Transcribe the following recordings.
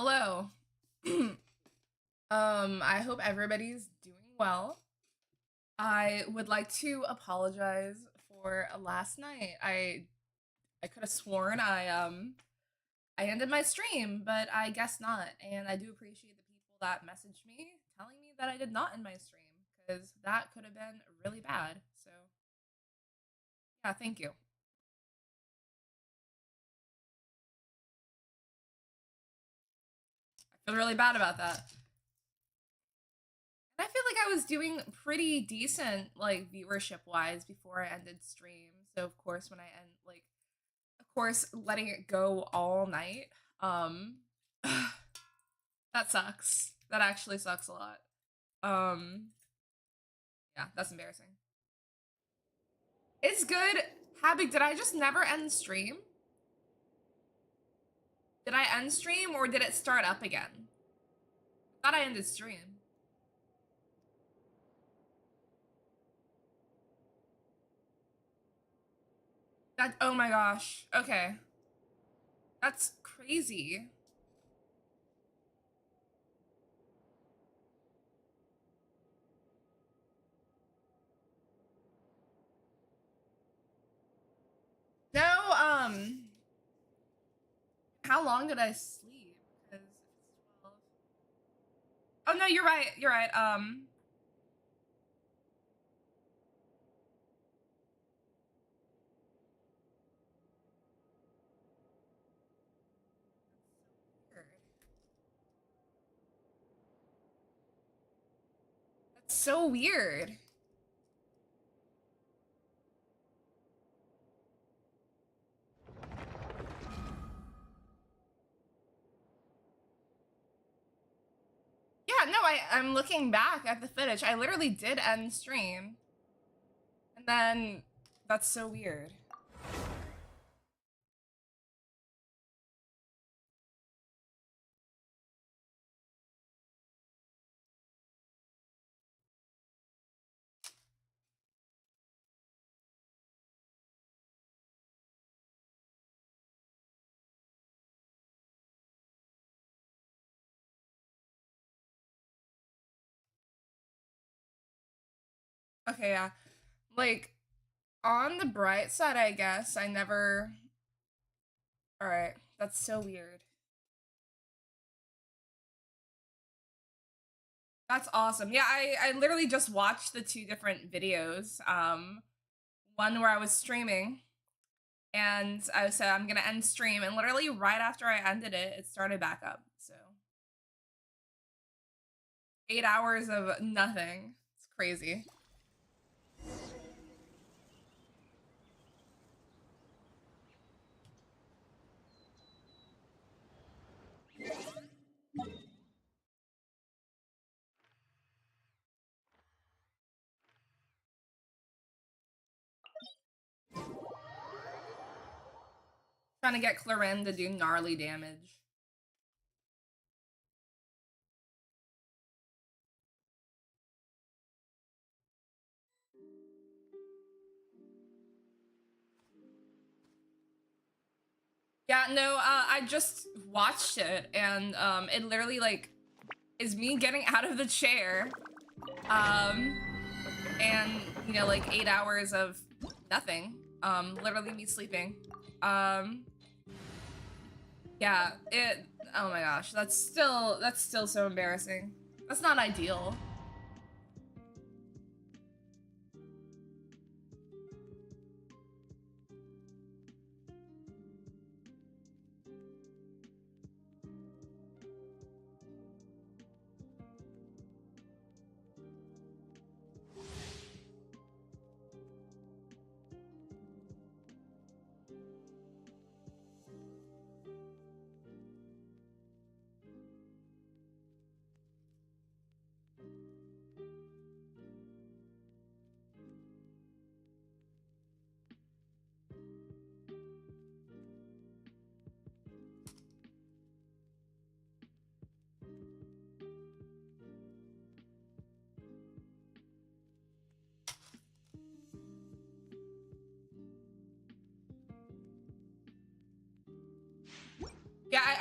Hello. I hope everybody's doing well. I would like to apologize for last night. I could have sworn I ended my stream, but I guess not. And I do appreciate the people that messaged me telling me that I did not end my stream because that could have been really bad. So, yeah, thank you. I feel really bad about that. And I feel like I was doing pretty decent, like viewership wise, before I ended stream. So of course, when I end, like, of course, letting it go all night, um, that sucks. That actually sucks a lot. Um, yeah, that's embarrassing. It's good. Habig, did I just never end stream? Did I end stream or did it start up again? I thought I ended stream. That, oh my gosh. Okay. That's crazy. No, how long did I sleep? Because it's 12. Oh no, you're right. You're right. Weird. That's so weird. Yeah, no, I'm looking back at the footage. I literally did end stream. And then that's so weird. Okay, yeah. Like, on the bright side, I guess, I never. Alright, that's so weird. That's awesome. Yeah, I literally just watched the two different videos. One where I was streaming and I said I'm gonna end stream, and literally right after I ended it, it started back up. So 8 hours of nothing. It's crazy. Trying to get Clarin to do gnarly damage. Yeah, no, I just watched it, and it literally like is me getting out of the chair, um, and you know, like 8 hours of nothing, literally me sleeping, um, yeah, it. Oh my gosh, that's still so embarrassing. That's not ideal.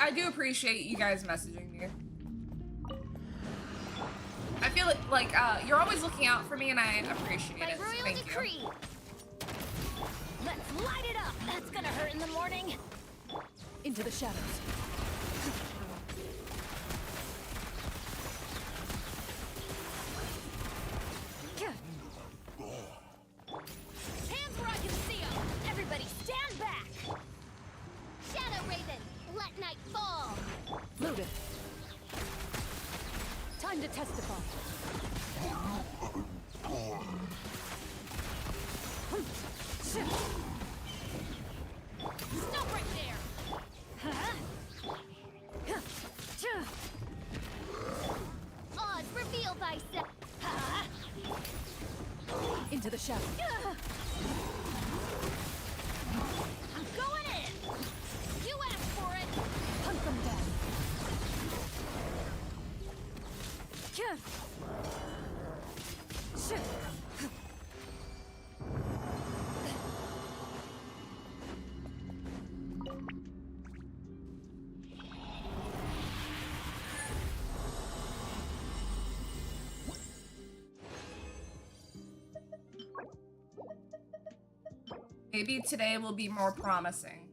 I do appreciate you guys messaging me. I feel like you're always looking out for me, and I appreciate it. Royal Thank decree. you. Let's light it up. That's gonna hurt in the morning. Into the shadows. Hands where I can see them. Everybody stand back. Shadow Raven, let night fall. Loaded. Time to testify. Stop right there. Oz, reveal thyself. Into the shadows. I'm going in. You asked for it. Hunt them down. Maybe today will be more promising.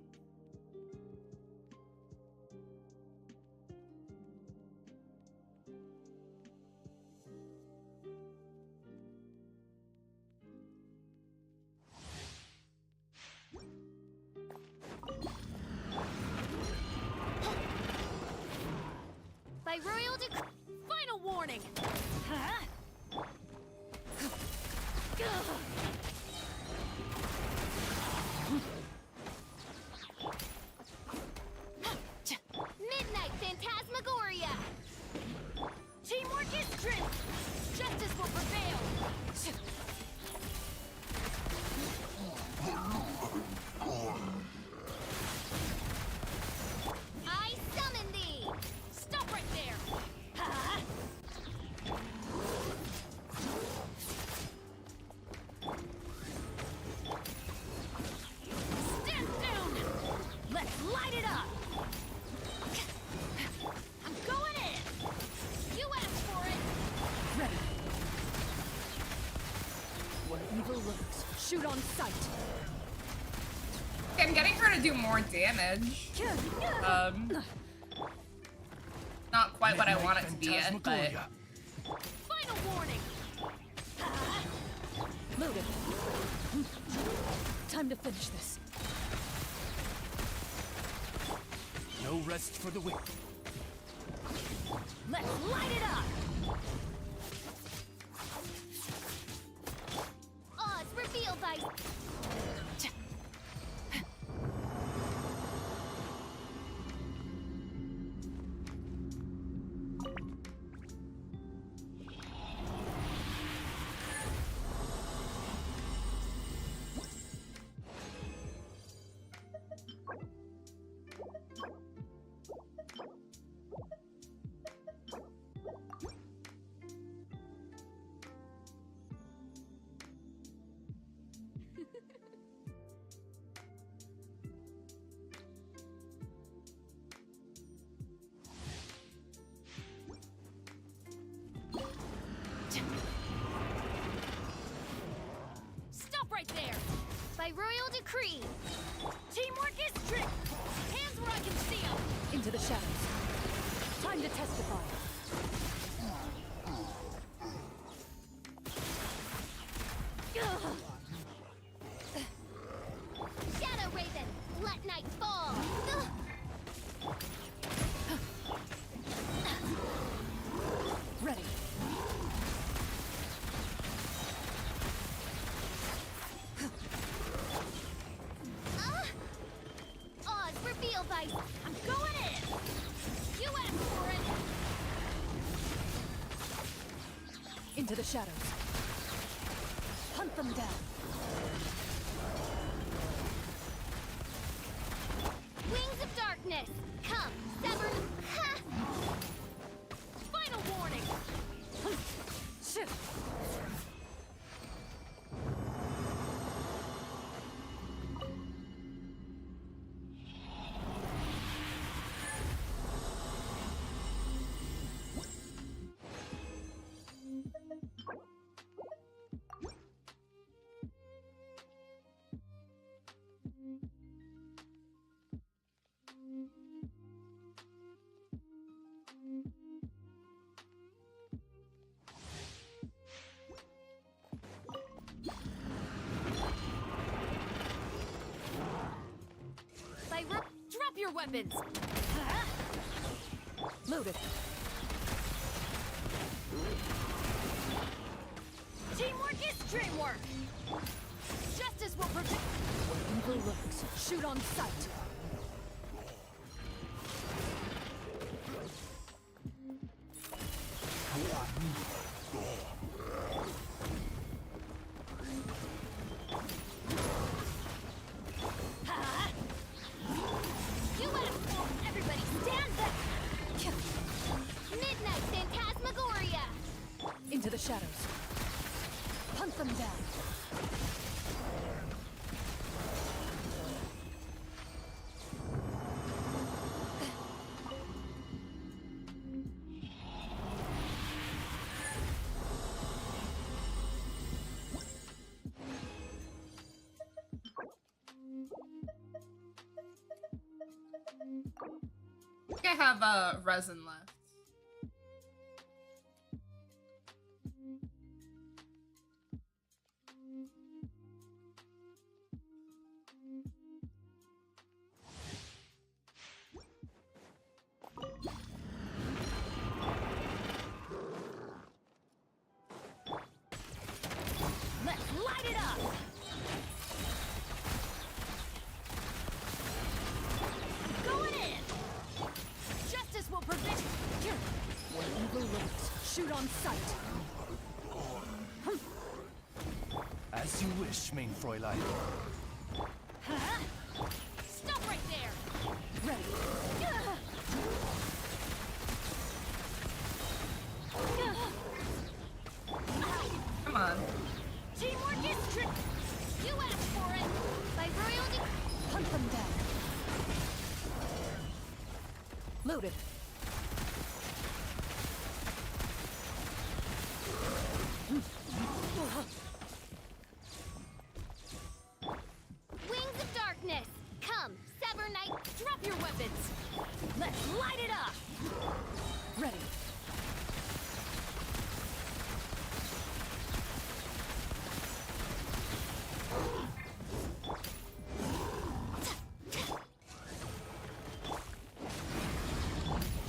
By royal decree. Final warning. Midnight Phantasmagoria. Teamwork is strength. Justice will prevail. I summon thee. Stop right there. Stand down. Let's light it up. I'm going in. You asked for it. Ready. Where evil lurks, shoot on sight. I'm getting her to do more damage. Not quite what I want it to be yet, but Final warning. Loaded. Time to finish this. No rest for the wicked. Let's light it up. Oz, reveal thy. Stop right there. By royal decree. Teamwork is strength. Hands where I can see them. Into the shadows. Time to testify. Shadow Raven, let night fall. Ready. Oz, reveal thy. I'm going in. You asked for it. Into the shadows. Hunt them down. Wings of darkness. Come, sever. Ha! Final warning. Shift. your weapons. Loaded. Teamwork is dreamwork. Justice will protect. Evil looks. Shoot on sight. You have everybody stand back. Midnight Phantasmagoria. Into the shadows. Hunt them down. I think I have resin left. Let's light it up. Going in. Justice will prevent. Where evil lurks. Shoot on sight. As you wish, main Fräulein. Huh? Stop right there. Ready. Come on. Teamwork is trick. You asked for it. By royal Hunt them down. Loaded. Wings of darkness. Come, Sever Knight. Drop your weapons. Let's light it up. Ready.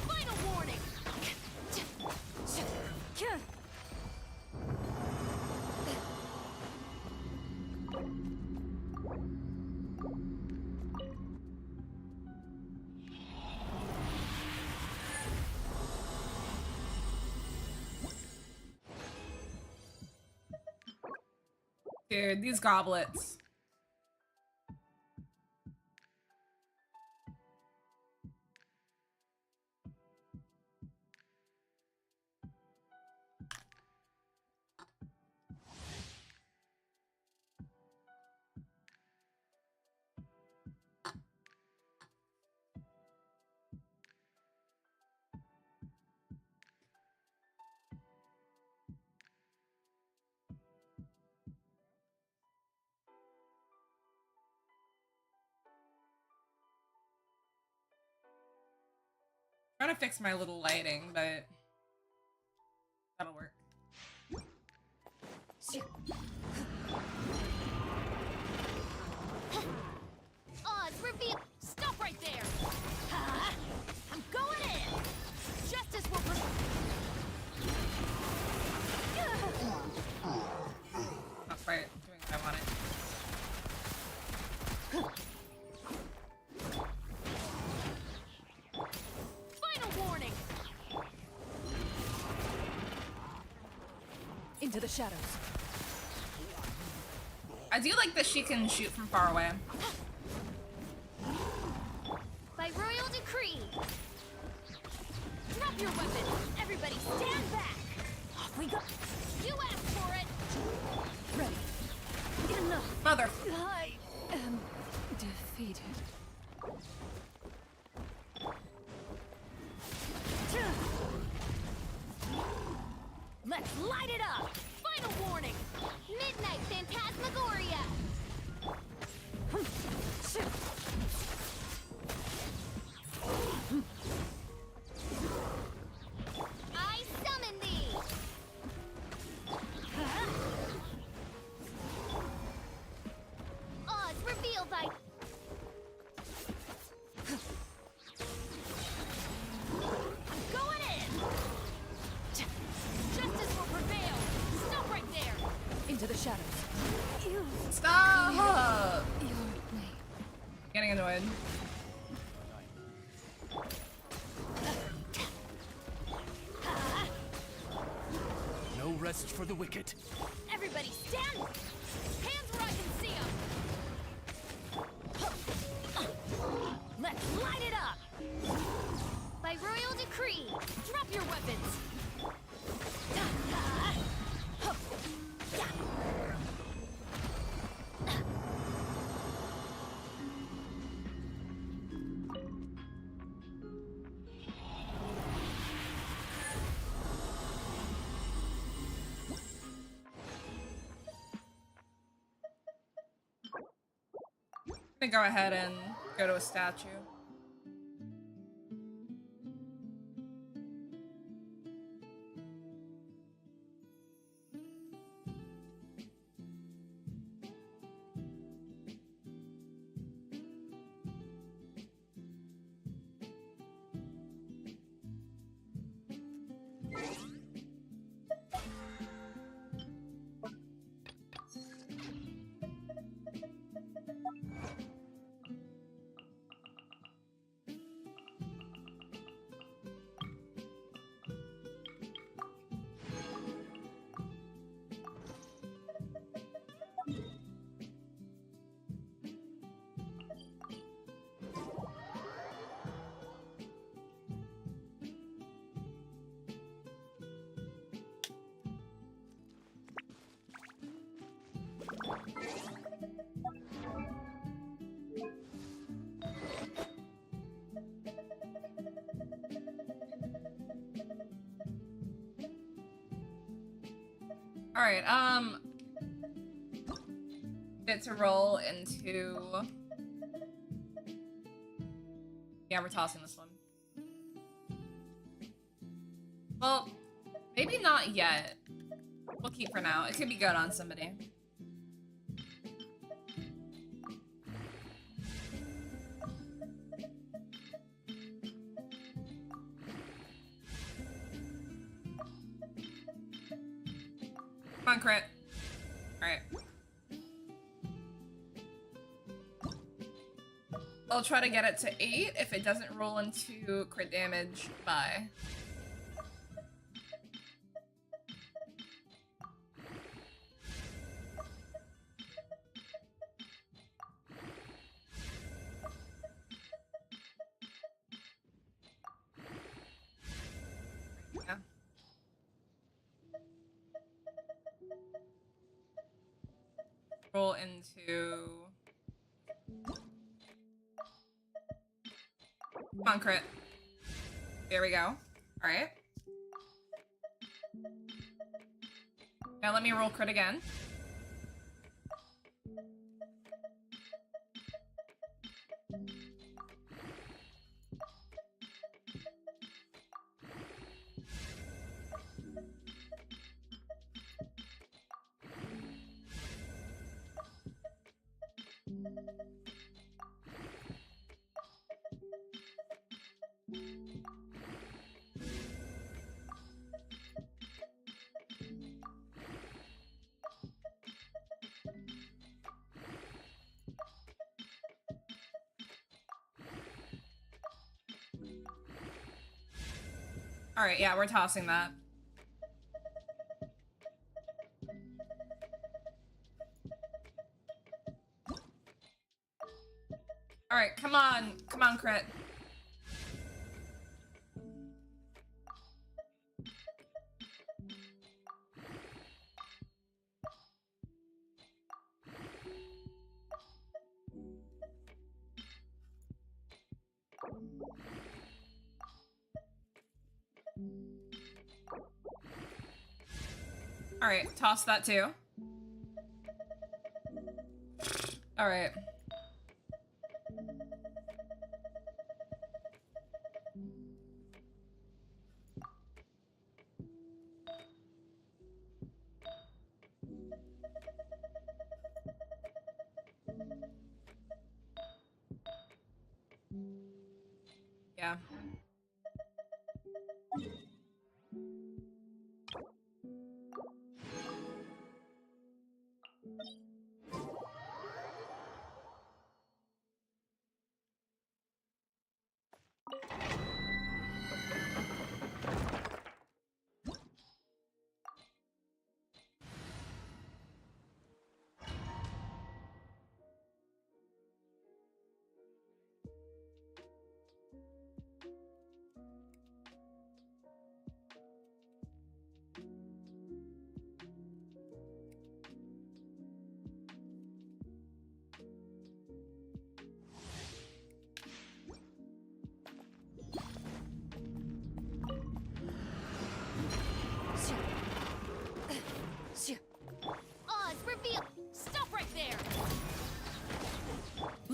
Final warning. Dude, these goblets. Trying to fix my little lighting, but that'll work. Oz, reveal. Stop right there. Huh? I'm going in. Justice will. Not quite doing what I wanted. Final warning. Into the shadows. I do like that she can shoot from far away. By royal decree. Drop your weapons. Everybody stand back. Off we go. You asked for it. Ready. Enough. Mother. I am defeated. Let's light it up. Final warning. Midnight Phantasmagoria. I summon thee. Oz, reveal thy. good. No rest for the wicked. Everybody stand! Hands where I can see them! Let's light it up! By royal decree, drop your weapons! I'm gonna go ahead and go to a statue. All right, bit to roll into. Yeah, we're tossing this one. Well, maybe not yet. We'll keep for now. It could be good on somebody. Come on, crit. Alright. I'll try to get it to 8. If it doesn't roll into crit damage, bye. Yeah. Roll into... Come on, crit. There we go. Alright. Now let me roll crit again. Alright, yeah, we're tossing that. Alright, come on. Come on, crit. Alright, toss that too. Alright. Yeah.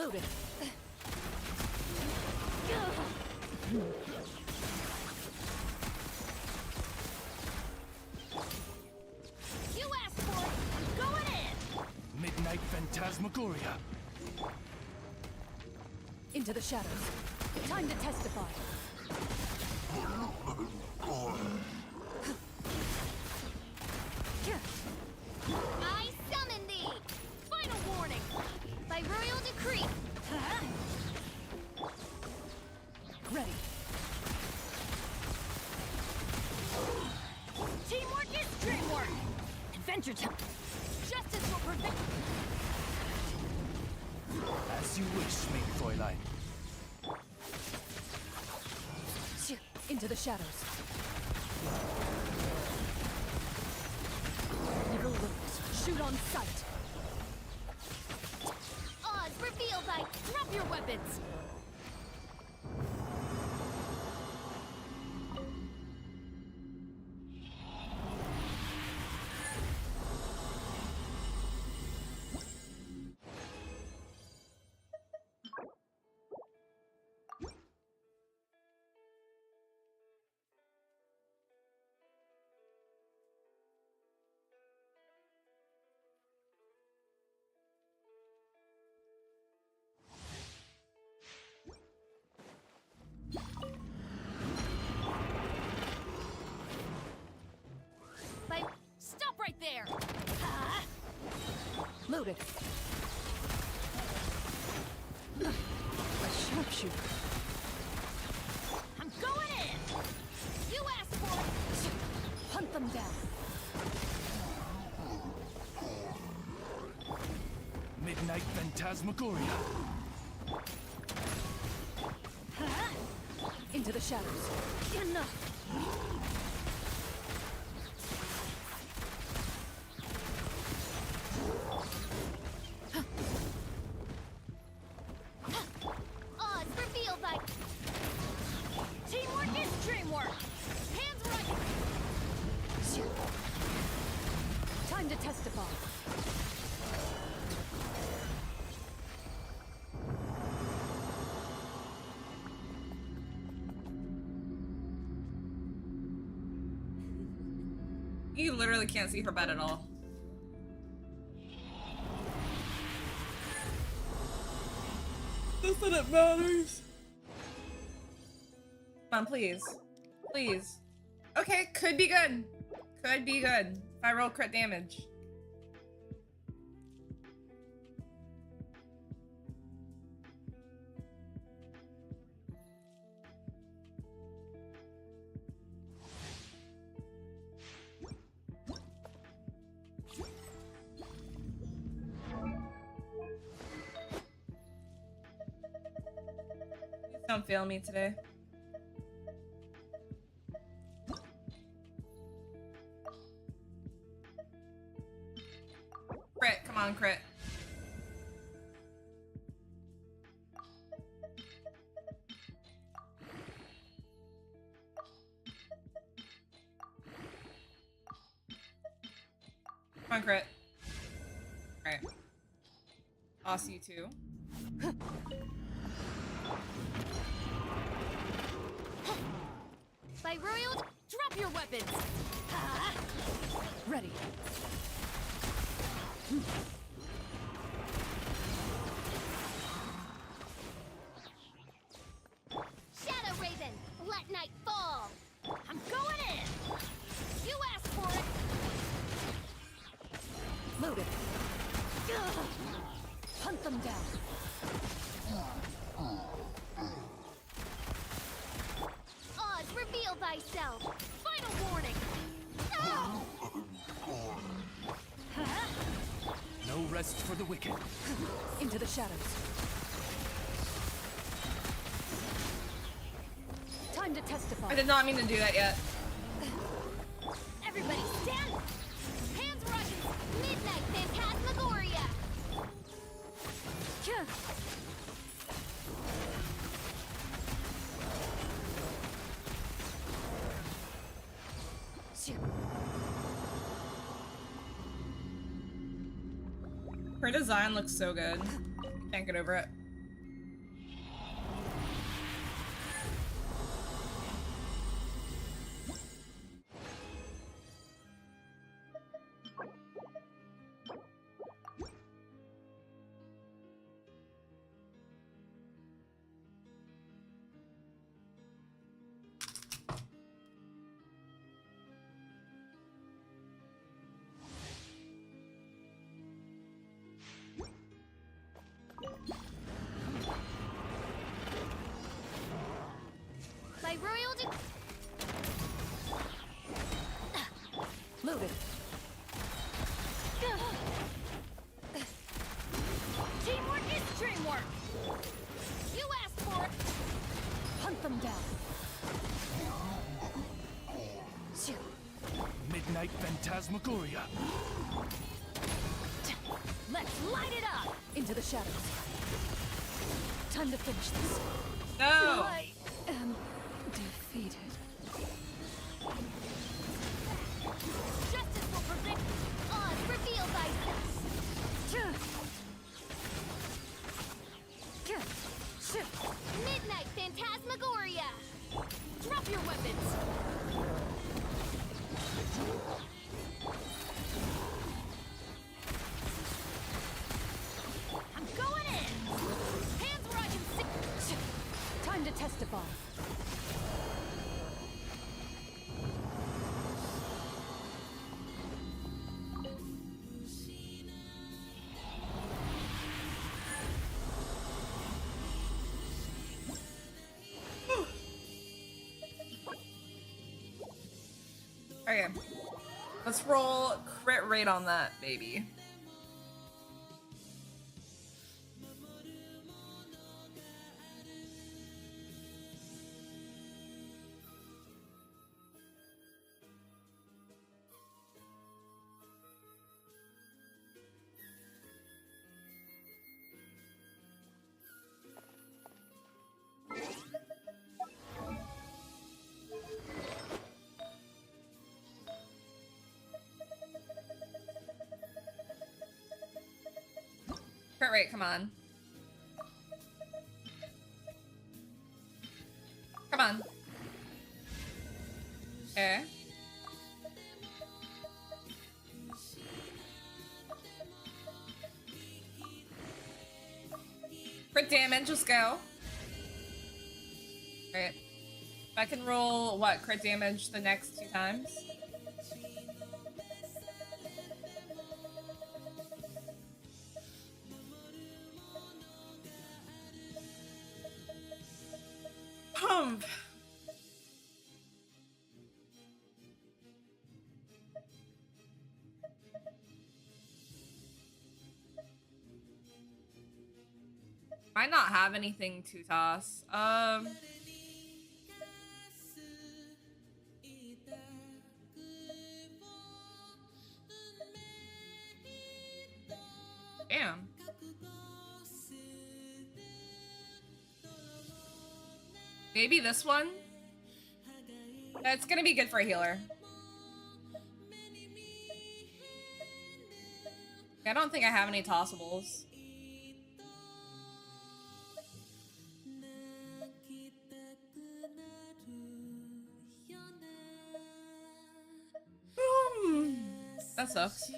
Loaded. You asked for it. I'm going in. Midnight Phantasmagoria. Into the shadows. Time to testify. I summon thee. Final warning. By royal decree. Ready. Teamwork is dreamwork. Adventure time. Justice will prevent. As you wish, main Fräulein. Into the shadows. Evil looks. Shoot on sight. Odds revealed by. Drop your weapons. By. Stop right there. Loaded. A sharpshooter. I'm going in. You asked for it. Hunt them down. Midnight Phantasmagoria. Into the shadows. Enough. Odds revealed by. Teamwork is dreamwork. Hands where I can. Time to testify. You literally can't see her bed at all. Not that it matters. Come on, please. Please. Okay, could be good. Could be good. If I roll crit damage. Don't fail me today. Crit, come on, crit. Come on, crit. Alright. Toss you too. By royal. Drop your weapons. Ready. Shadow Raven, let night fall. I'm going in. You asked for it. Loaded. Hunt them down. Odds reveal thyself. Final warning. No! No rest for the wicked. Into the shadows. Time to testify. I did not mean to do that yet. Everybody stand. Hands where I can. Midnight Phantasmagoria. Her design looks so good. Can't get over it. Loaded. Teamwork is dreamwork! You asked for it! Hunt them down. Shoo. Midnight Phantasmagoria. Let's light it up! Into the shadows. Time to finish this. No. I am defeated. Justice will prevent Oz reveal thyself! Midnight Phantasmagoria! Drop your weapons! I'm going in! Hands where I can see! Time to testify. Okay. Let's roll crit rate on that, baby. Crit rate, come on. Come on. Okay. Crit damage, let's go. Alright. If I can roll, what, crit damage the next 2 times? Pump! Might not have anything to toss. Damn. Maybe this one? It's gonna be good for a healer. I don't think I have any tossables. That sucks.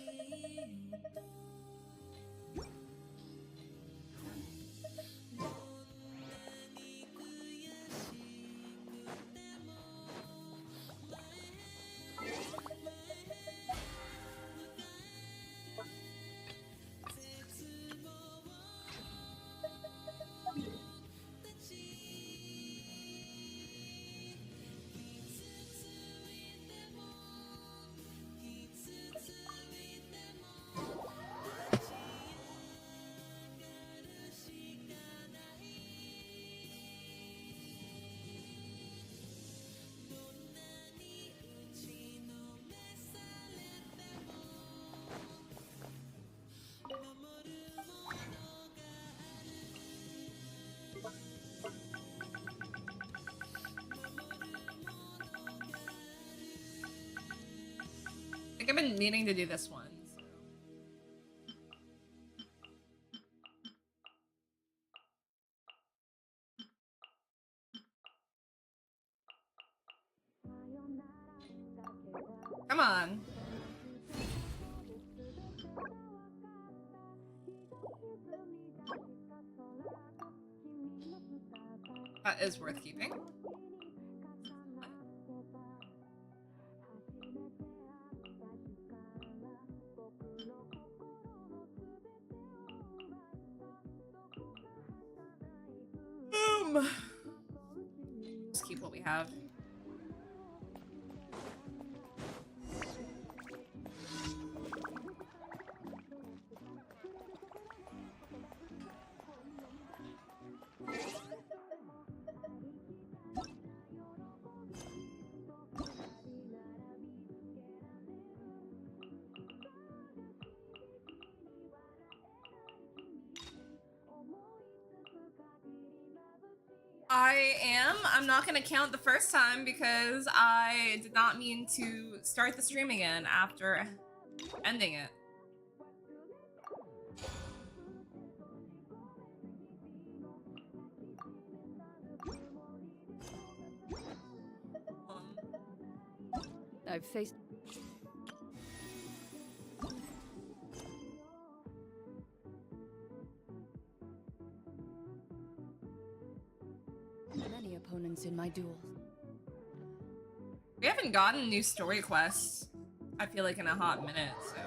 I think I've been meaning to do this one. So. Come on. That is worth keeping. Just keep what we have. not gonna count the first time because I did not mean to start the stream again after ending it. I've faced... many opponents in my duels. We haven't gotten new story quests, I feel like, in a hot minute, so.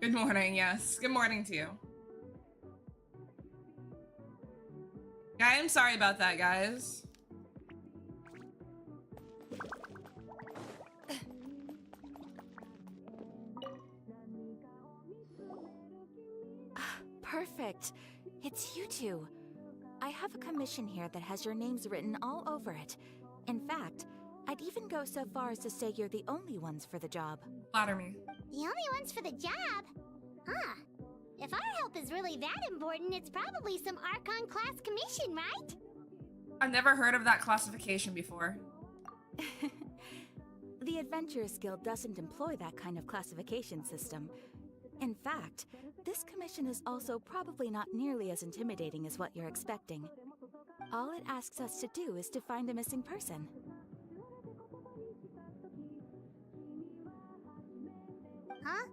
Good morning, yes. Good morning to you. Yeah, I'm sorry about that, guys. Perfect. It's you two. I have a commission here that has your names written all over it. In fact, I'd even go so far as to say you're the only ones for the job. Flatter me. The only ones for the job? Huh. If our help is really that important, it's probably some Archon class commission, right? I've never heard of that classification before. The Adventurers Guild doesn't employ that kind of classification system. In fact, this commission is also probably not nearly as intimidating as what you're expecting. All it asks us to do is to find a missing person. Huh?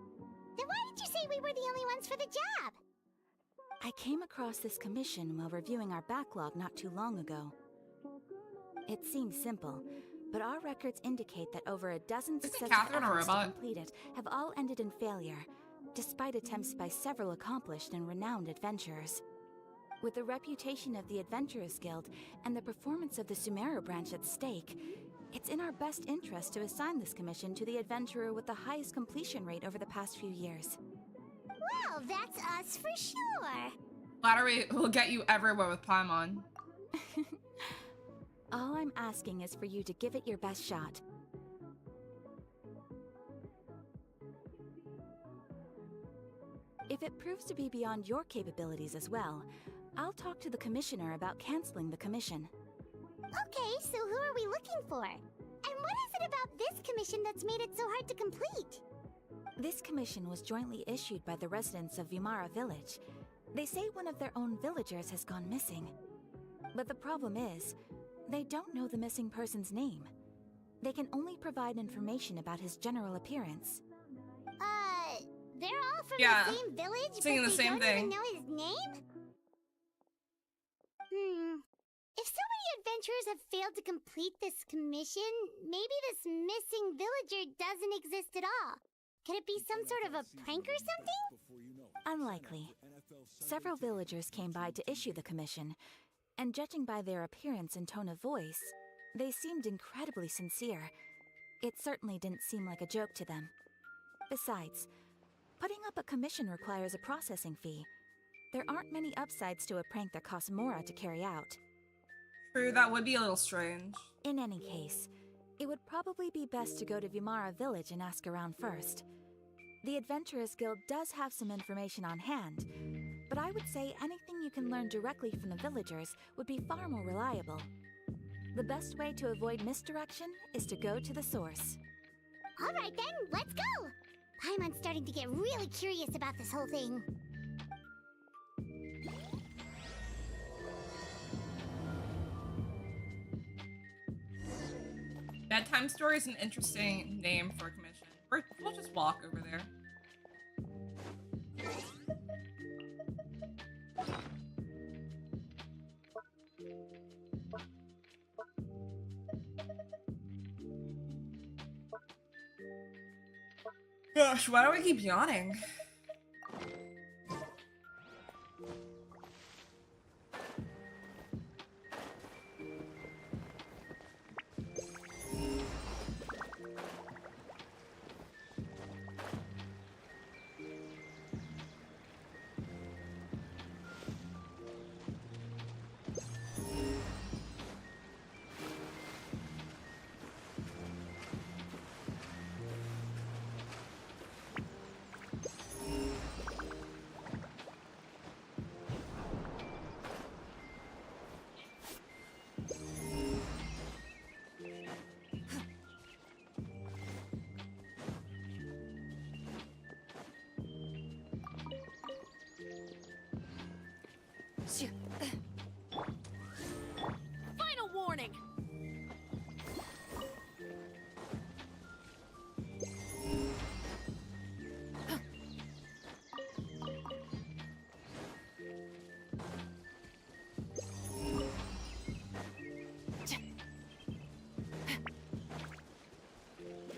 Then why did you say we were the only ones for the job? I came across this commission while reviewing our backlog not too long ago. It seems simple, but our records indicate that over a dozen successful Catherine a efforts to robot? complete it have all ended in failure, despite attempts by several accomplished and renowned adventurers. With the reputation of the Adventurers Guild and the performance of the Sumeru branch at stake, it's in our best interest to assign this commission to the adventurer with the highest completion rate over the past few years. Well, that's us for sure. Flattery will get you everywhere with Paimon. All I'm asking is for you to give it your best shot. If it proves to be beyond your capabilities as well, I'll talk to the commissioner about canceling the commission. Okay, so who are we looking for? And what is it about this commission that's made it so hard to complete? This commission was jointly issued by the residents of Vimara Village. They say one of their own villagers has gone missing. But the problem is, they don't know the missing person's name. They can only provide information about his general appearance. They're all from Yeah, the same village, singing but the they same don't thing. even know his name? If so many adventurers have failed to complete this commission, maybe this missing villager doesn't exist at all. Could it be some sort of a prank or something? Unlikely. Several villagers came by to issue the commission, and judging by their appearance and tone of voice, they seemed incredibly sincere. It certainly didn't seem like a joke to them. Besides, putting up a commission requires a processing fee. There aren't many upsides to a prank that costs Mora to carry out. True, that would be a little strange. In any case, it would probably be best to go to Vimara Village and ask around first. The Adventurers Guild does have some information on hand, but I would say anything you can learn directly from the villagers would be far more reliable. The best way to avoid misdirection is to go to the source. All right then, let's go! Paimon's starting to get really curious about this whole thing. Bedtime Story is an interesting name for a commission. We'll just walk over there. Gosh, why do I keep yawning?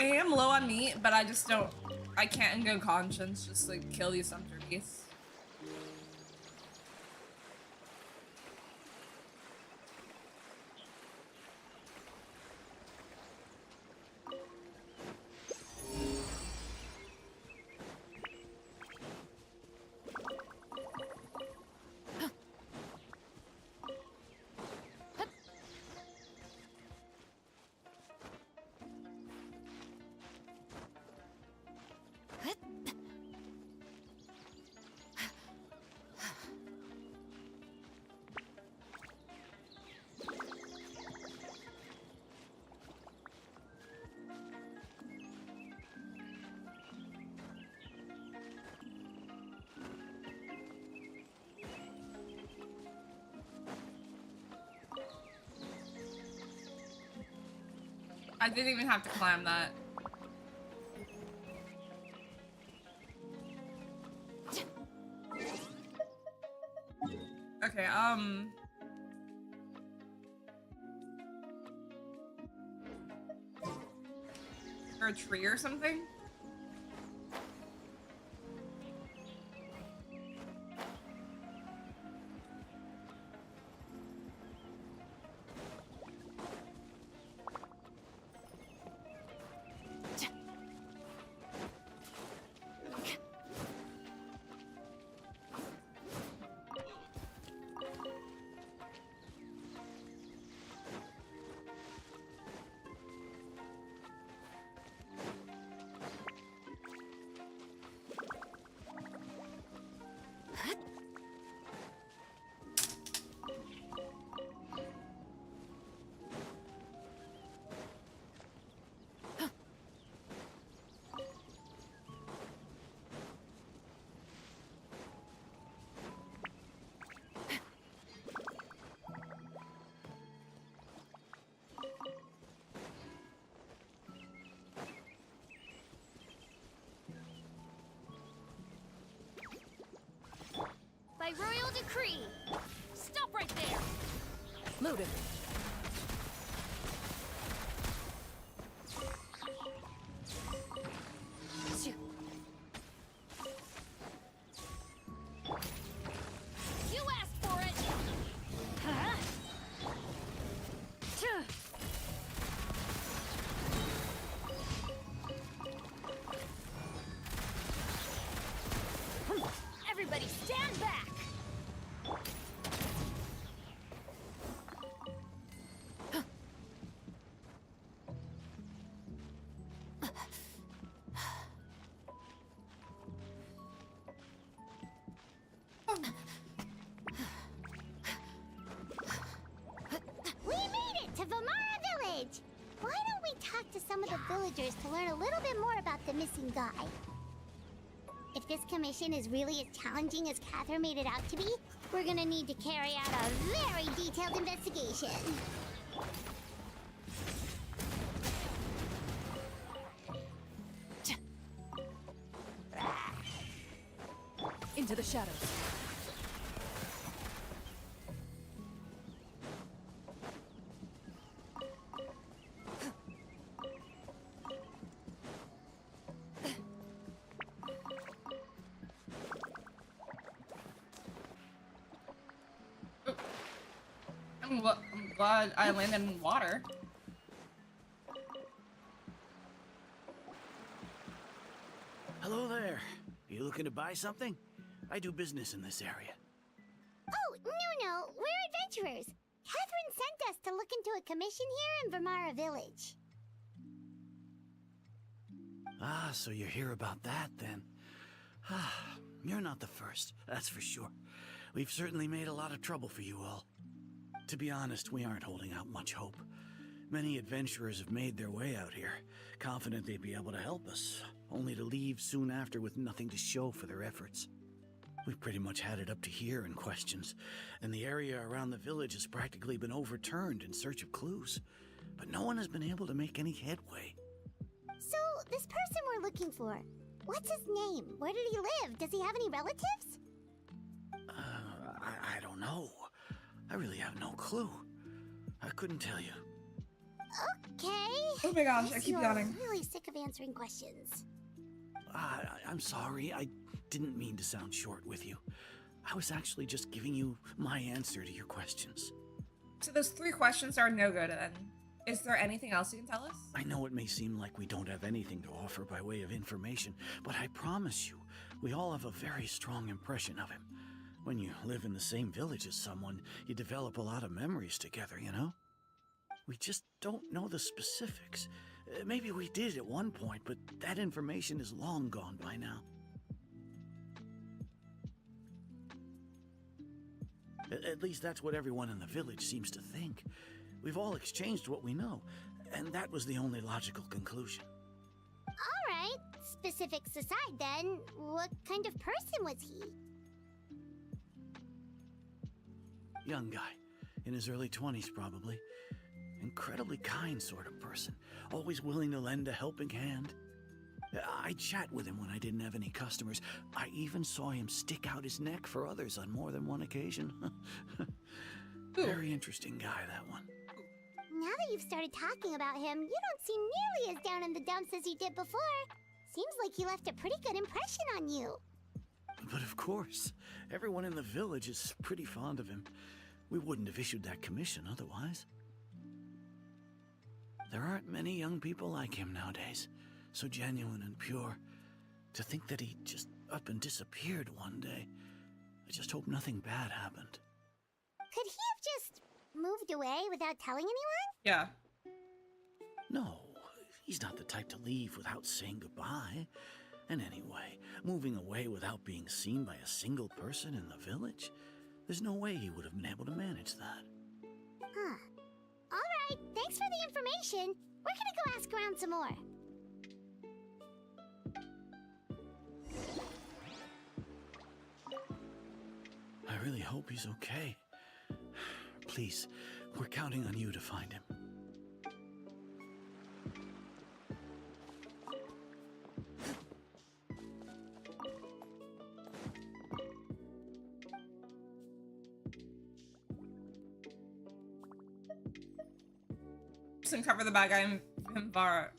am low on meat, but I just don't. I can't in good conscience just like kill these hunter beasts. I didn't even have to climb that. Okay, or a tree or something? By royal decree. Stop right there! Loaded. You asked for it. Huh? Everybody stand back. We made it to Vamara Village! Why don't we talk to some of the villagers to learn a little bit more about the missing guy? If this commission is really as challenging as Catherine made it out to be, we're gonna need to carry out a very detailed investigation. Into the shadows. I'm glad I landed in water. Hello there. You looking to buy something? I do business in this area. Oh, no, we're adventurers. Catherine sent us to look into a commission here in Vamara Village. Ah, so you're here about that then. Ah, you're not the first, that's for sure. We've certainly made a lot of trouble for you all. To be honest, we aren't holding out much hope. Many adventurers have made their way out here, confident they'd be able to help us, only to leave soon after with nothing to show for their efforts. We've pretty much had it up to here in questions, and the area around the village has practically been overturned in search of clues. But no one has been able to make any headway. So, this person we're looking for, what's his name? Where did he live? Does he have any relatives? I don't know. I really have no clue. I couldn't tell you. Okay. Oh my gosh, I Guess keep you're yawning. really sick of answering questions. I'm sorry. I didn't mean to sound short with you. I was actually just giving you my answer to your questions. So those 3 questions are no good then. Is there anything else you can tell us? I know it may seem like we don't have anything to offer by way of information, but I promise you, we all have a very strong impression of him. When you live in the same village as someone, you develop a lot of memories together, you know? We just don't know the specifics. Maybe we did at one point, but that information is long gone by now. At least that's what everyone in the village seems to think. We've all exchanged what we know, and that was the only logical conclusion. Alright, specifics aside then, what kind of person was he? Young guy, in his early 20s probably. Incredibly kind sort of person, always willing to lend a helping hand. I'd chat with him when I didn't have any customers. I even saw him stick out his neck for others on more than one occasion. Very interesting guy, that one. Now that you've started talking about him, you don't seem nearly as down in the dumps as you did before. Seems like he left a pretty good impression on you. But of course, everyone in the village is pretty fond of him. We wouldn't have issued that commission otherwise. There aren't many young people like him nowadays, so genuine and pure. To think that he just up and disappeared one day. I just hope nothing bad happened. Could he have just moved away without telling anyone? Yeah. No, he's not the type to leave without saying goodbye. And anyway, moving away without being seen by a single person in the village, there's no way he would have been able to manage that. Huh. Alright, thanks for the information. We're gonna go ask around some more. I really hope he's okay. Please, we're counting on you to find him. Just uncover the bad guy in Vara.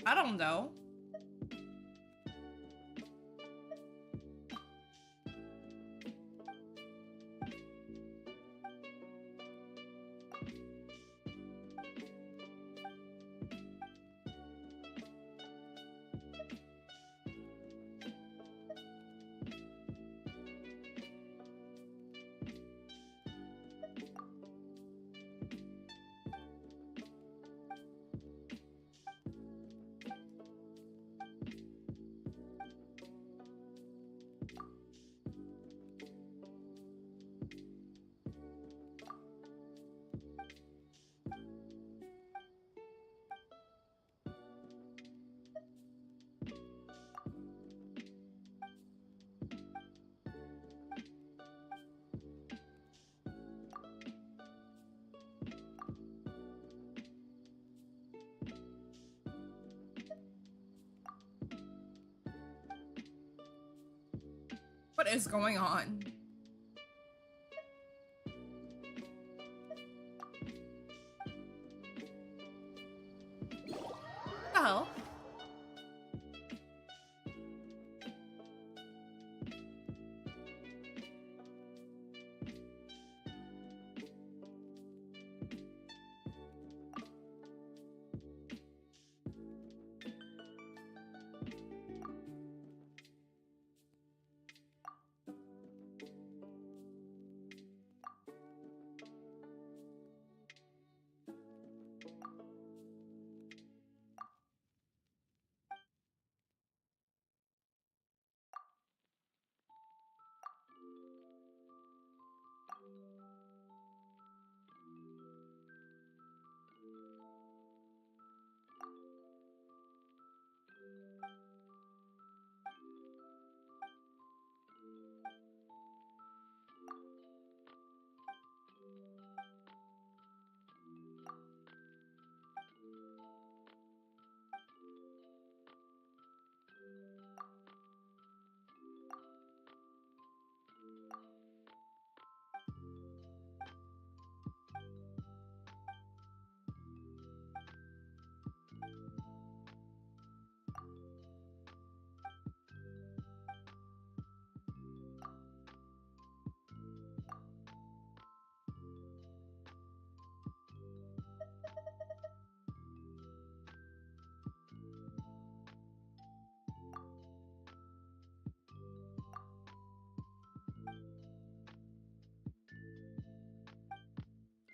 I don't know. What is going on? Oh.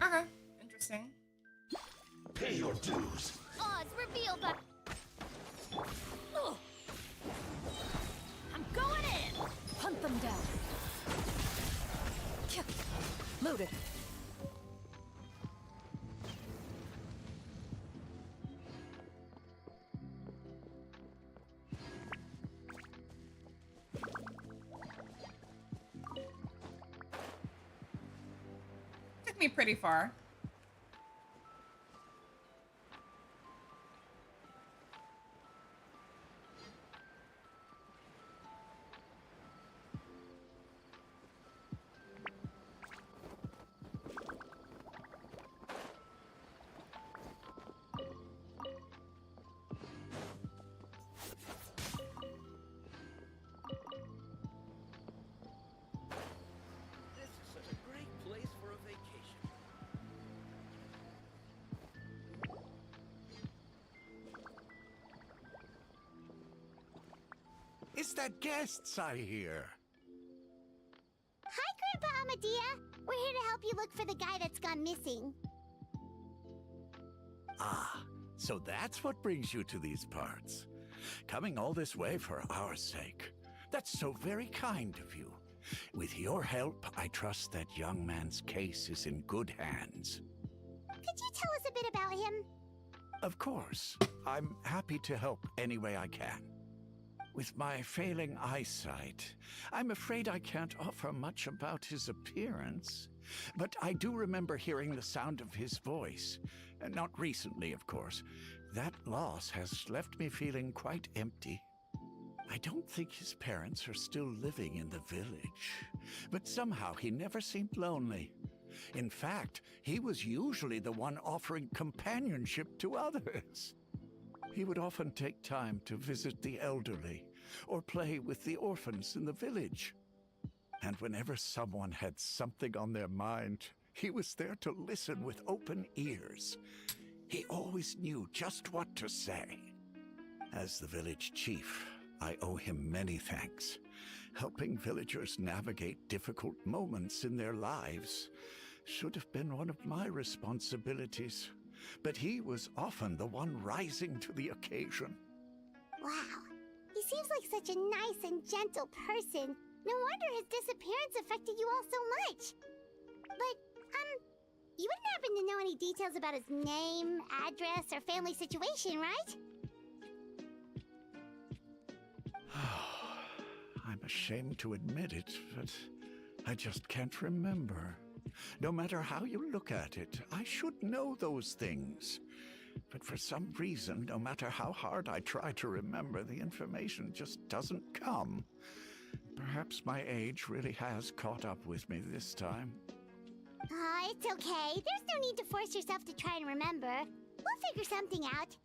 Okay, interesting. Pay your dues. Oz revealed by... Ugh. I'm going in! Hunt them down. Loaded. Took me pretty far. This is such a great place for a vacation. Is that guests I hear? Hi, Grandpa Amadea. We're here to help you look for the guy that's gone missing. Ah, so that's what brings you to these parts. Coming all this way for our sake. That's so very kind of you. With your help, I trust that young man's case is in good hands. Could you tell us a bit about him? Of course, I'm happy to help any way I can. With my failing eyesight, I'm afraid I can't offer much about his appearance. But I do remember hearing the sound of his voice. Not recently, of course. That loss has left me feeling quite empty. I don't think his parents are still living in the village. But somehow he never seemed lonely. In fact, he was usually the one offering companionship to others. He would often take time to visit the elderly or play with the orphans in the village. And whenever someone had something on their mind, he was there to listen with open ears. He always knew just what to say. As the village chief, I owe him many thanks. Helping villagers navigate difficult moments in their lives should have been one of my responsibilities. But he was often the one rising to the occasion. Wow. He seems like such a nice and gentle person. No wonder his disappearance affected you all so much. But, you wouldn't happen to know any details about his name, address, or family situation, right? I'm ashamed to admit it, but I just can't remember. No matter how you look at it, I should know those things. But for some reason, no matter how hard I try to remember, the information just doesn't come. Perhaps my age really has caught up with me this time. It's okay. There's no need to force yourself to try and remember. We'll figure something out.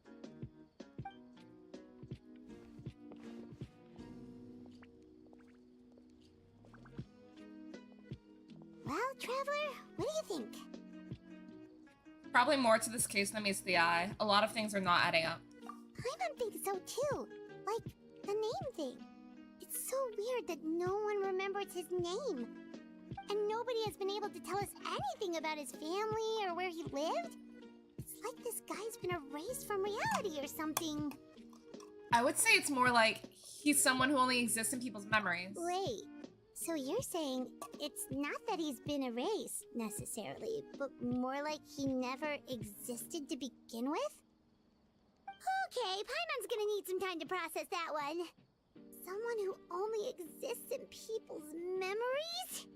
Well, Traveler, what do you think? Probably more to this case than meets the eye. A lot of things are not adding up. Paimon thinks so too. Like, the name thing. It's so weird that no one remembers his name. And nobody has been able to tell us anything about his family or where he lived. It's like this guy's been erased from reality or something. I would say it's more like he's someone who only exists in people's memories. Wait, so you're saying it's not that he's been erased, necessarily, but more like he never existed to begin with? Okay, Paimon's gonna need some time to process that one. Someone who only exists in people's memories?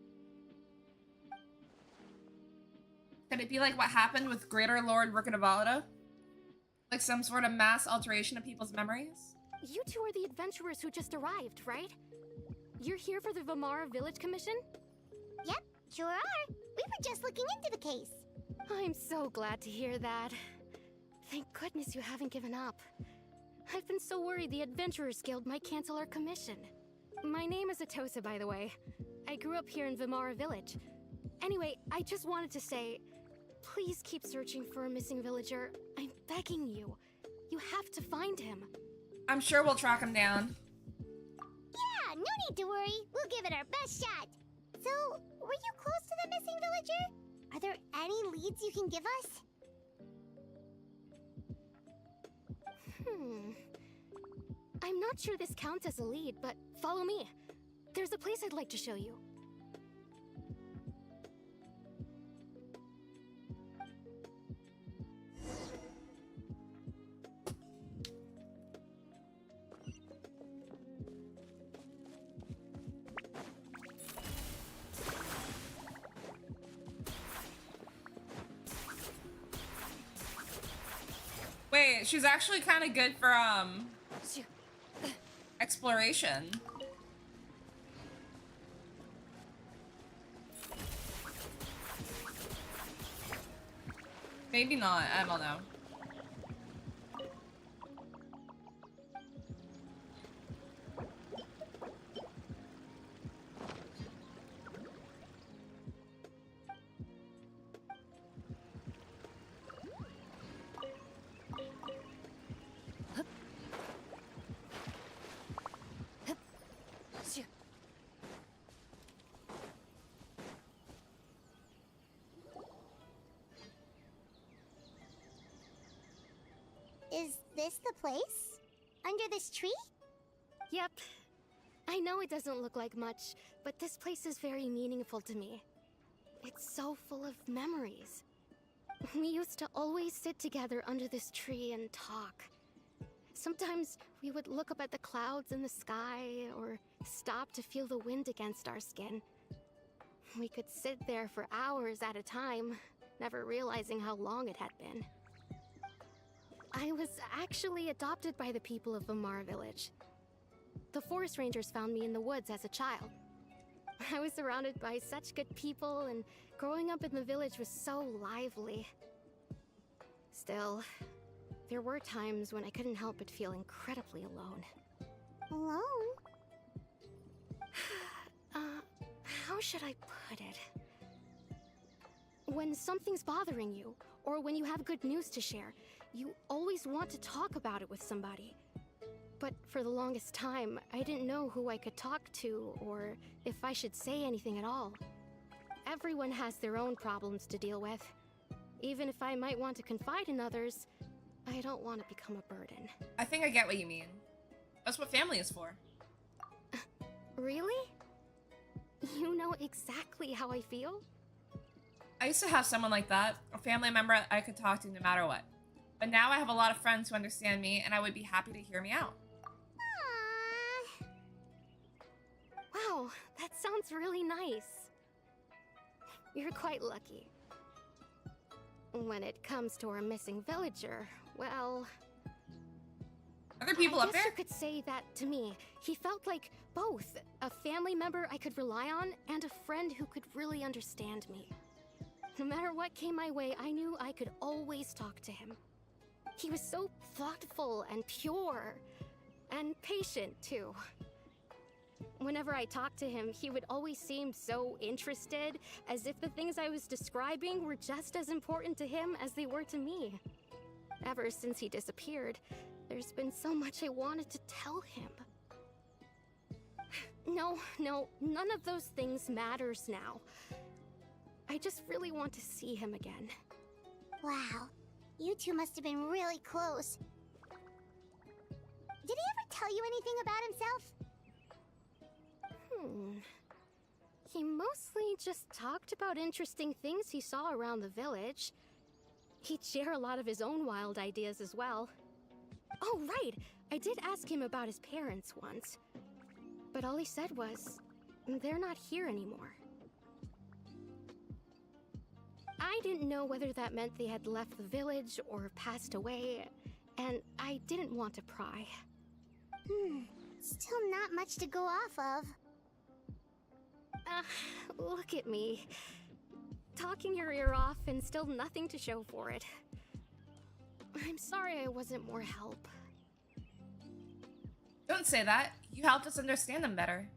Could it be like what happened with Greater Lord Rukadavalida? Like some sort of mass alteration of people's memories? You two are the adventurers who just arrived, right? You're here for the Vamara Village Commission? Yep, sure are. We were just looking into the case. I'm so glad to hear that. Thank goodness you haven't given up. I've been so worried the Adventurers Guild might cancel our commission. My name is Atosa, by the way. I grew up here in Vamara Village. Anyway, I just wanted to say, please keep searching for a missing villager. I'm begging you. You have to find him. I'm sure we'll track him down. Yeah, no need to worry. We'll give it our best shot. So, were you close to the missing villager? Are there any leads you can give us? I'm not sure this counts as a lead, but follow me. There's a place I'd like to show you. Wait, she's actually kind of good for exploration. Maybe not, I don't know. Is this the place? Under this tree? Yep. I know it doesn't look like much, but this place is very meaningful to me. It's so full of memories. We used to always sit together under this tree and talk. Sometimes we would look up at the clouds in the sky, or stop to feel the wind against our skin. We could sit there for hours at a time, never realizing how long it had been. I was actually adopted by the people of Vamara Village. The forest rangers found me in the woods as a child. I was surrounded by such good people, and growing up in the village was so lively. Still, there were times when I couldn't help but feel incredibly alone. Alone? How should I put it? When something's bothering you, or when you have good news to share, you always want to talk about it with somebody. But for the longest time, I didn't know who I could talk to, or if I should say anything at all. Everyone has their own problems to deal with. Even if I might want to confide in others, I don't want to become a burden. I think I get what you mean. That's what family is for. Really? You know exactly how I feel? I used to have someone like that, a family member I could talk to no matter what. But now I have a lot of friends who understand me, and I would be happy to hear me out. Aww. Wow, that sounds really nice. You're quite lucky. When it comes to our missing villager, well... Are there people up I guess there? you could say that to me. He felt like both. A family member I could rely on, and a friend who could really understand me. No matter what came my way, I knew I could always talk to him. He was so thoughtful and pure, and patient, too. Whenever I talked to him, he would always seem so interested, as if the things I was describing were just as important to him as they were to me. Ever since he disappeared, there's been so much I wanted to tell him. No, none of those things matters now. I just really want to see him again. Wow. You two must have been really close. Did he ever tell you anything about himself? He mostly just talked about interesting things he saw around the village. He'd share a lot of his own wild ideas as well. Oh, right! I did ask him about his parents once. But all he said was, they're not here anymore. I didn't know whether that meant they had left the village or passed away, and I didn't want to pry. Still not much to go off of. Look at me. Talking your ear off and still nothing to show for it. I'm sorry I wasn't more help. Don't say that. You helped us understand them better.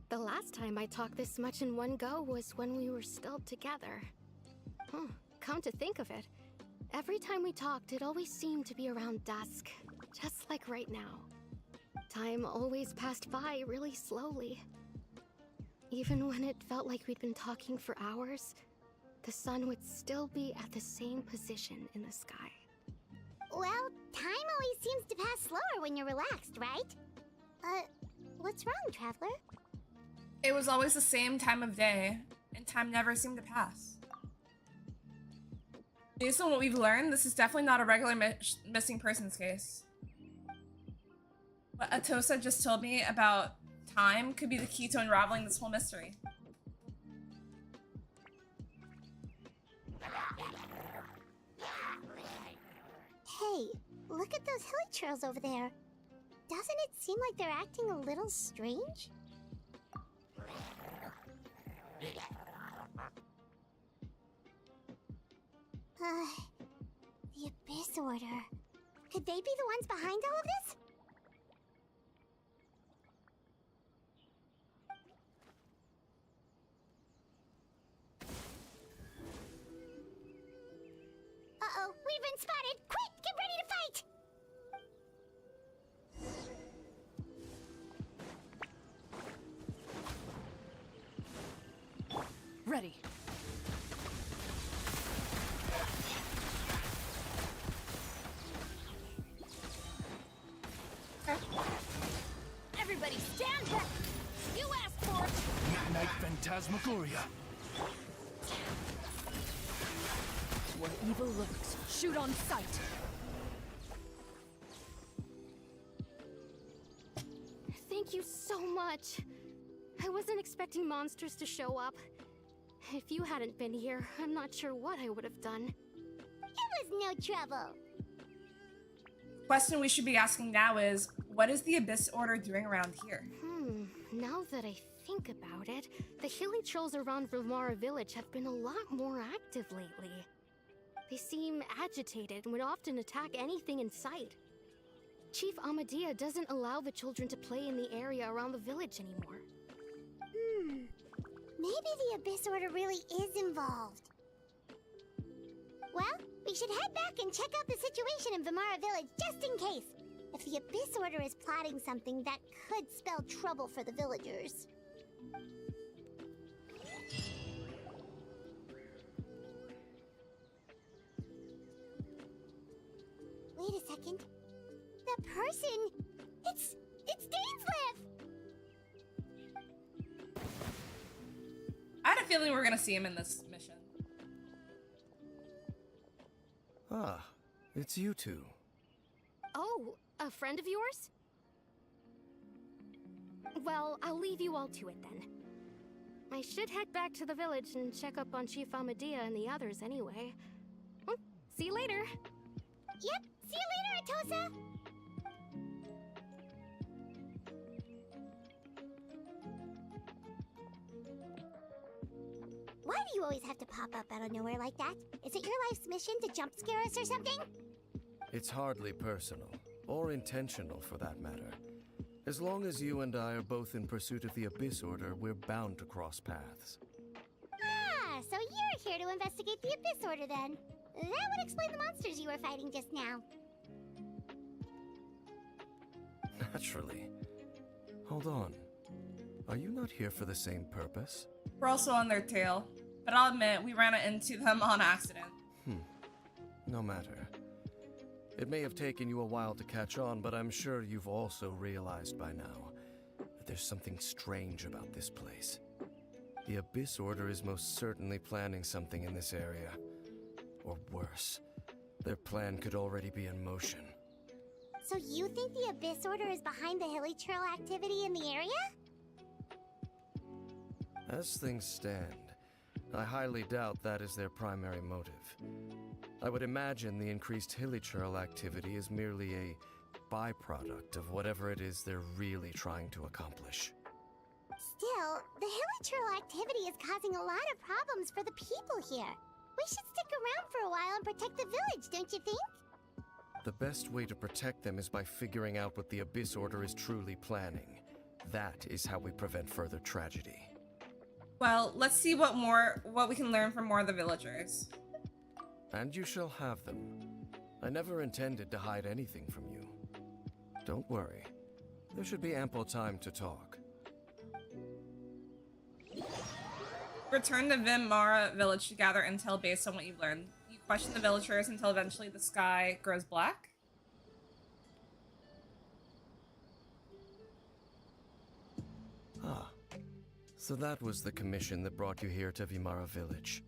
The last time I talked this much in one go was when we were still together. Come to think of it, every time we talked, it always seemed to be around dusk, just like right now. Time always passed by really slowly. Even when it felt like we'd been talking for hours, the sun would still be at the same position in the sky. Well, time always seems to pass slower when you're relaxed, right? What's wrong, Traveler? It was always the same time of day, and time never seemed to pass. Based on what we've learned, this is definitely not a regular missing persons case. What Atosa just told me about time could be the key to unraveling this whole mystery. Hey, look at those hilly trails over there. Doesn't it seem like they're acting a little strange? The Abyss Order. Could they be the ones behind all of this? Uh-oh, we've been spotted! Quick, get ready to fight! Ready. Everybody stand back! You asked for it! Midnight Phantasmagoria. Where evil lurks, shoot on sight. Thank you so much. I wasn't expecting monsters to show up. If you hadn't been here, I'm not sure what I would have done. It was no trouble. Question we should be asking now is, what is the Abyss Order doing around here? Now that I think about it, the hilly trolls around Vilmara village have been a lot more active lately. They seem agitated and would often attack anything in sight. Chief Amadea doesn't allow the children to play in the area around the village anymore. Maybe the Abyss Order really is involved. Well, we should head back and check out the situation in Vilmara village just in case. If the Abyss Order is plotting something that could spell trouble for the villagers. Wait a second. That person... It's Dainsleif! I had a feeling we were gonna see him in this mission. Ah, it's you two. Oh, a friend of yours? Well, I'll leave you all to it then. I should head back to the village and check up on Chief Amadea and the others anyway. Well, see you later. Yep, see you later, Atosa! Why do you always have to pop up out of nowhere like that? Is it your life's mission to jump scare us or something? It's hardly personal, or intentional for that matter. As long as you and I are both in pursuit of the Abyss Order, we're bound to cross paths. Ah, so you're here to investigate the Abyss Order then. That would explain the monsters you were fighting just now. Naturally. Hold on. Are you not here for the same purpose? We're also on their tail, but I'll admit we ran into them on accident. No matter. It may have taken you a while to catch on, but I'm sure you've also realized by now that there's something strange about this place. The Abyss Order is most certainly planning something in this area. Or worse, their plan could already be in motion. So you think the Abyss Order is behind the hilly trail activity in the area? As things stand, I highly doubt that is their primary motive. I would imagine the increased hilly trail activity is merely a byproduct of whatever it is they're really trying to accomplish. Still, the hilly trail activity is causing a lot of problems for the people here. We should stick around for a while and protect the village, don't you think? The best way to protect them is by figuring out what the Abyss Order is truly planning. That is how we prevent further tragedy. Well, let's see what we can learn from more of the villagers. And you shall have them. I never intended to hide anything from you. Don't worry. There should be ample time to talk. Return to Vimara village to gather intel based on what you've learned. You question the villagers until eventually the sky grows black. Ah, so that was the commission that brought you here to Vimara village.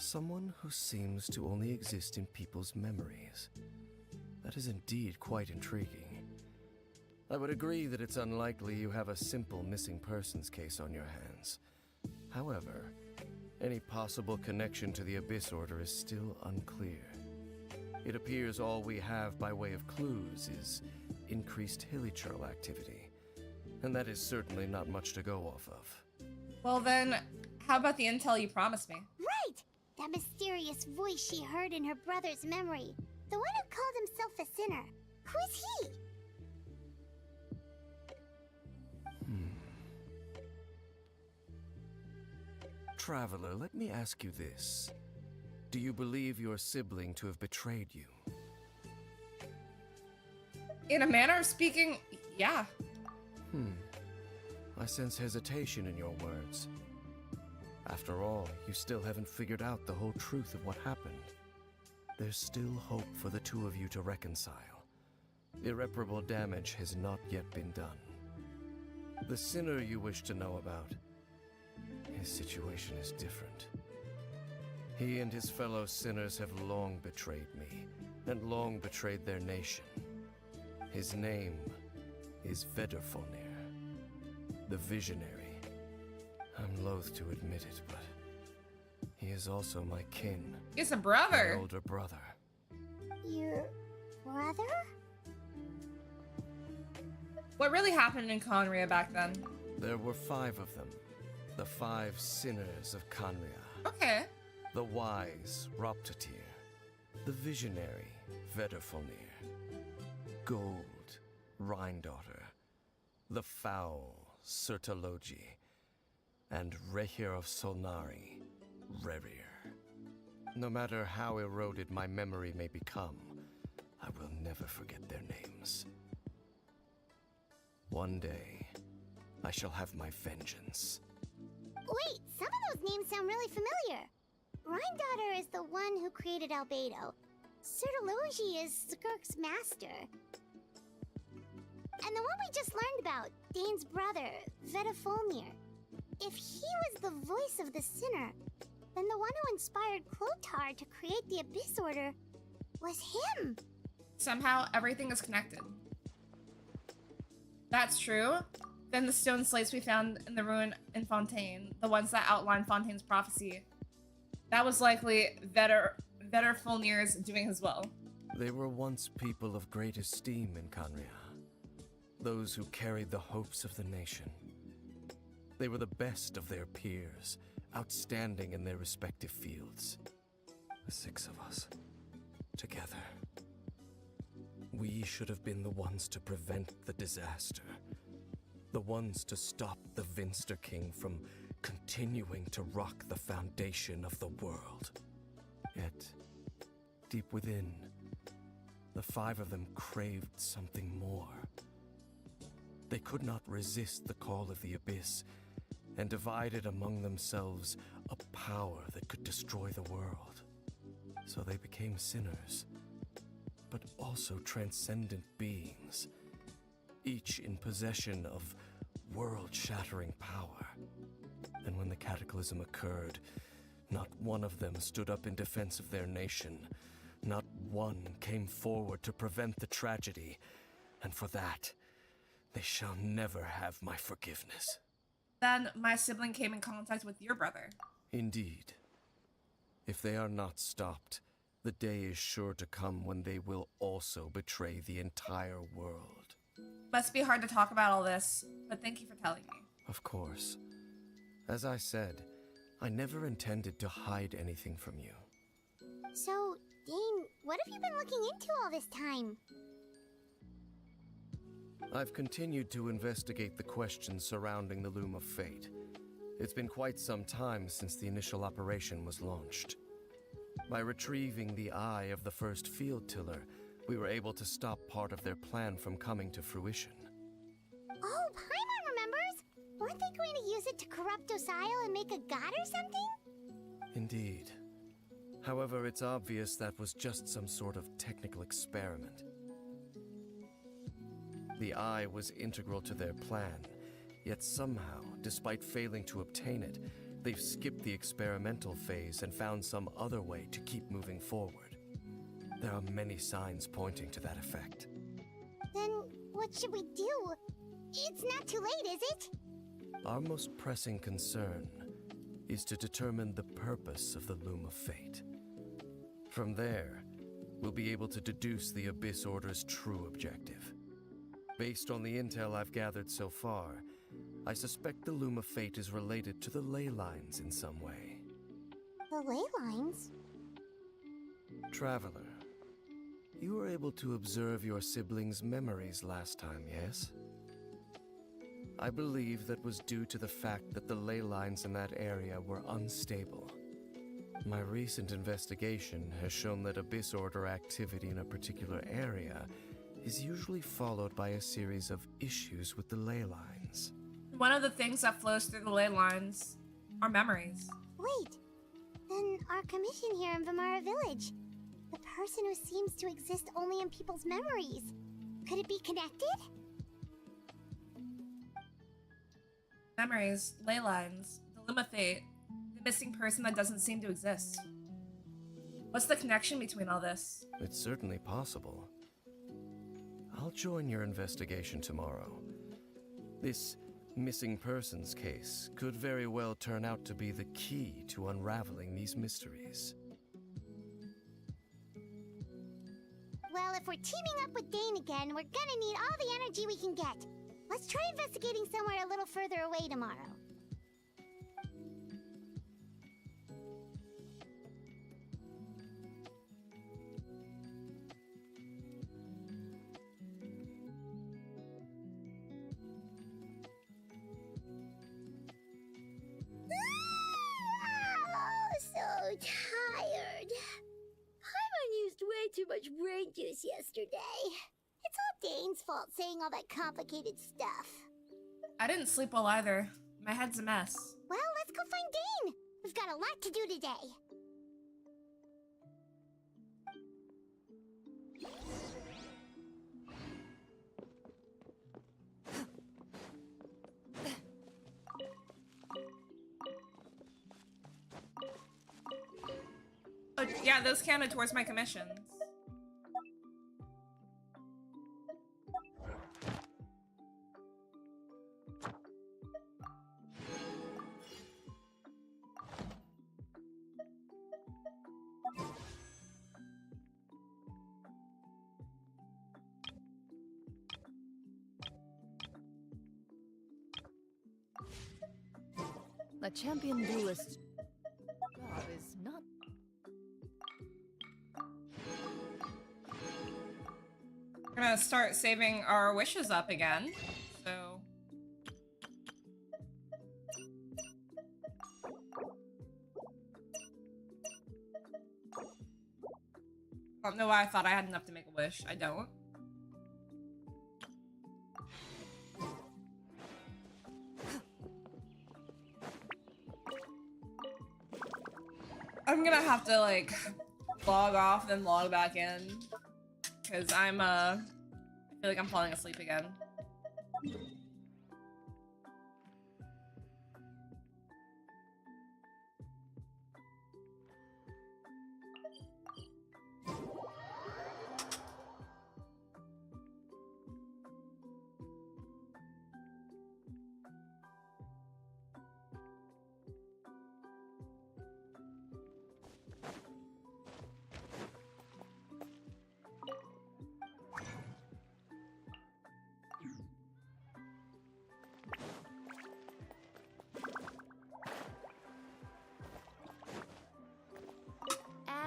Someone who seems to only exist in people's memories. That is indeed quite intriguing. I would agree that it's unlikely you have a simple missing persons case on your hands. However, any possible connection to the Abyss Order is still unclear. It appears all we have by way of clues is increased hilichurl activity, and that is certainly not much to go off of. Well then, how about the intel you promised me? Right! That mysterious voice she heard in her brother's memory. The one who called himself a sinner. Who is he? Traveler, let me ask you this. Do you believe your sibling to have betrayed you? In a manner of speaking, yeah. I sense hesitation in your words. After all, you still haven't figured out the whole truth of what happened. There's still hope for the two of you to reconcile. Irreparable damage has not yet been done. The sinner you wish to know about, his situation is different. He and his fellow sinners have long betrayed me, and long betrayed their nation. His name is Vedrfolnir, the Visionary. I'm loath to admit it, but he is also my kin. He's a brother. My older brother. Your brother? What really happened in Conria back then? There were 5 of them. The 5 sinners of Conria. Okay. The wise Roptatir. The visionary Vedrfolnir. Gold Rhindaughter. The foul Sertologi. And Rehir of Solnari, Rerir. No matter how eroded my memory may become, I will never forget their names. One day, I shall have my vengeance. Wait, some of those names sound really familiar. Rhindaughter is the one who created Albedo. Sertologi is Skirk's master. And the one we just learned about, Dane's brother, Vedrfolnir. If he was the voice of the sinner, then the one who inspired Clotar to create the Abyss Order was him. Somehow everything is connected. That's true. Then the stone slates we found in the ruin in Fontaine, the ones that outline Fontaine's prophecy, that was likely Vedrfolnir's doing as well. They were once people of great esteem in Conria. Those who carried the hopes of the nation. They were the best of their peers, outstanding in their respective fields. The 6 of us, together. We should have been the ones to prevent the disaster. The ones to stop the Vinster King from continuing to rock the foundation of the world. Yet, deep within, the 5 of them craved something more. They could not resist the call of the Abyss, and divided among themselves a power that could destroy the world. So they became sinners, but also transcendent beings, each in possession of world-shattering power. And when the cataclysm occurred, not one of them stood up in defense of their nation. Not one came forward to prevent the tragedy, and for that, they shall never have my forgiveness. Then my sibling came in contact with your brother. Indeed. If they are not stopped, the day is sure to come when they will also betray the entire world. Must be hard to talk about all this, but thank you for telling me. Of course. As I said, I never intended to hide anything from you. So, Dane, what have you been looking into all this time? I've continued to investigate the questions surrounding the Loom of Fate. It's been quite some time since the initial operation was launched. By retrieving the eye of the first field tiller, we were able to stop part of their plan from coming to fruition. Oh, Paimon remembers! Weren't they going to use it to corrupt Osiris reconcile and make a god or something? Indeed. However, it's obvious that was just some sort of technical experiment. The eye was integral to their plan, yet somehow, despite failing to obtain it, they've skipped the experimental phase and found some other way to keep moving forward. There are many signs pointing to that effect. Then what should we do? It's not too late, is it? Our most pressing concern is to determine the purpose of the Loom of Fate. From there, we'll be able to deduce the Abyss Order's true objective. Based on the intel I've gathered so far, I suspect the Loom of Fate is related to the ley lines in some way. The ley lines? Traveler, you were able to observe your siblings' memories last time, yes? I believe that was due to the fact that the ley lines in that area were unstable. My recent investigation has shown that Abyss Order activity in a particular area is usually followed by a series of issues with the ley lines. One of the things that flows through the ley lines are memories. Wait, then our commission here in Vimara Village, the person who seems to exist only in people's memories, could it be connected? Memories, ley lines, the Loom of Fate, the missing person that doesn't seem to exist. What's the connection between all this? It's certainly possible. I'll join your investigation tomorrow. This missing persons case could very well turn out to be the key to unraveling these mysteries. Well, if we're teaming up with Dane again, we're gonna need all the energy we can get. Let's try investigating somewhere a little further away tomorrow. So tired. Paimon used way too much brain juice yesterday. It's all Dane's fault saying all that complicated stuff. I didn't sleep well either. My head's a mess. Well, let's go find Dane. We've got a lot to do today. Oh, yeah, those counted towards my commissions. A champion duelist job is not. We're gonna start saving our wishes up again, so... I don't know why I thought I had enough to make a wish. I don't. I'm gonna have to, like, log off, then log back in. Because I feel like I'm falling asleep again.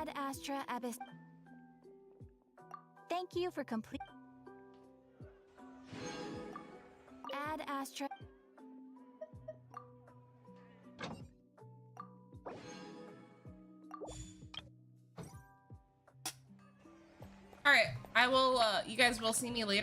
Ad Astra Abyss. Thank you for complete. Ad Astra. Alright, I will, you guys will see me later.